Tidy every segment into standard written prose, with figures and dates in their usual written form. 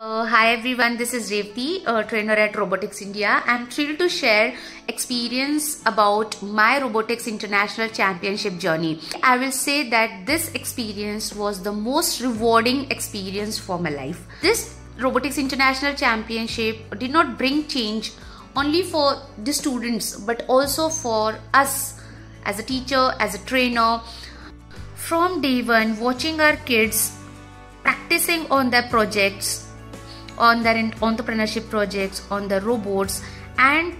Hi everyone, this is Revati, a trainer at Robotics India. I'm thrilled to share experience about my Robotics International Championship journey. I will say that this experience was the most rewarding experience for my life. This Robotics International Championship did not bring change only for the students but also for us as a teacher, as a trainer. From day one, watching our kids practicing on their projects, on their entrepreneurship projects, on the robots, and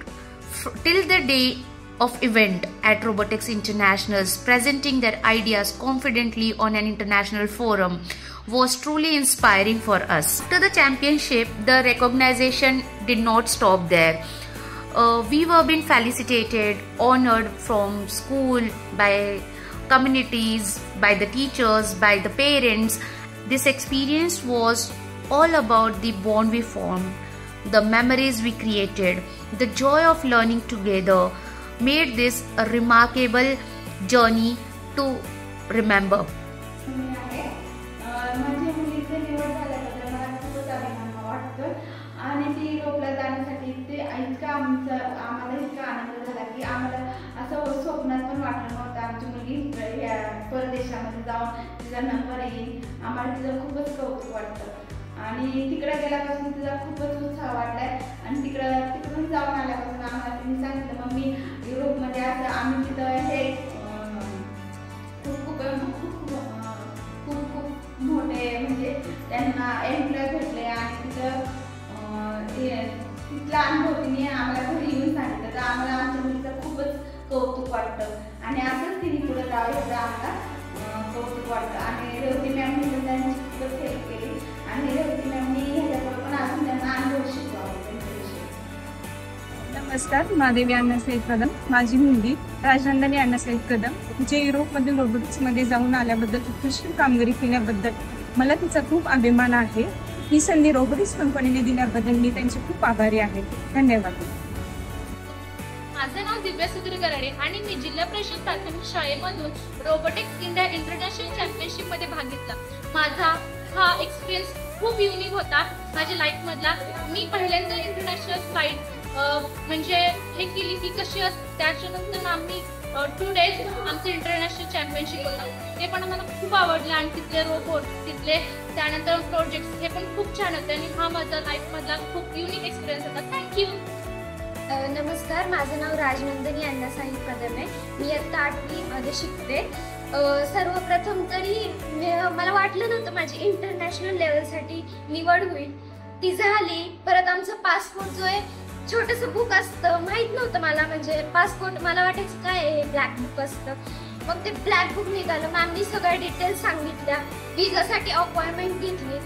till the day of event at Robotics Internationals, presenting their ideas confidently on an international forum was truly inspiring for us. After the championship, the recognition did not stop there. We were being felicitated, honored from school, by communities, by the teachers, by the parents. This experience was all about the bond we formed, the memories we created, the joy of learning together made this a remarkable journey to remember. परदेशामध्ये जाऊन तिचा number येईल आम्हाला तिचं खूपच कौतुक वाटतं आणि तिकडे गेल्यापासून तिचा खूपच उत्साह वाटलाय आणि तिकडून जाऊन आल्यापासून आम्हाला तिने सांगितलं मम्मी युरोपमध्ये असं आम्ही तिथं हे खूप मोठे म्हणजे त्यांना एम्प्लॉय भेटले आणि तिथं तिथला अनुभव तिने आम्हाला घरी येऊन सांगितलं तर आम्हाला आमच्या मुलीचं खूपच कौतुक वाटतं आणि असंच तिने पुढे जावं याचं आम्हाला कौतुक वाटतं आणि रेवती मॅमनी त्यांची खूपच हेल्प केली आणि रेवती मॅमनी ह्याच्याकडे पण अजून त्यांना अनुभव शिकवावा त्यांच्याविषयी. नमस्कार, महादेवी अण्णासाहेब कदम. माझी मुलगी राजनंदिनी अण्णासाहेब कदम जे युरोपमधील रोबोटिक्समध्ये जाऊन आल्याबद्दल उत्कृष्ट कामगिरी केल्याबद्दल मला तिचा खूप अभिमान आहे. ही संधी रोबोटिक्स कंपनीने दिल्याबद्दल मी त्यांचे खूप आभारी आहे. धन्यवाद. माझे नाव दिव्या सुधीर गराडे आणि मी जिल्हा परिषद प्राथमिक शाळेमधून रोबोटिक्स इंडिया इंटरनॅशनल चॅम्पियनशिप मध्ये भाग घेतला. माझा हा एक्सपिरियन्स खूप युनिक होता माझ्या लाईफ मधला. मी पहिल्यांदा इंटरनॅशनल फ्लाईट म्हणजे हे केली की कशी असते. त्याच्यानंतर आम्ही 2 days आमचं इंटरनॅशनल चॅम्पियनशिप होता. ते पण मला खूप आवडलं आणि तिथले रोबोट तिथले त्यानंतर प्रोजेक्ट्स हे पण खूप छान होते आणि हा माझा लाईफ मधला खूप युनिक एक्सपिरियन्स होता. थँक्यू. नमस्कार, माझं नाव राजनंदिनी अण्णासाहेब कदम आहे. मी इयत्ता 8वी मध्ये शिकते. सर्वप्रथम तरी मला वाटलं नव्हतं माझी इंटरनॅशनल लेवलसाठी निवड होईल. ती झाली. परत आमचा पासपोर्ट जो आहे छोटंसं बुक असतं माहीत नव्हतं मला. म्हणजे पासपोर्ट मला वाटायचं काय आहे ब्लॅक बुक असतं. मग ते ब्लॅक बुक निघालं. मॅमनी सगळ्या डिटेल्स सांगितल्या. विजासाठी अपॉइंटमेंट घेतली.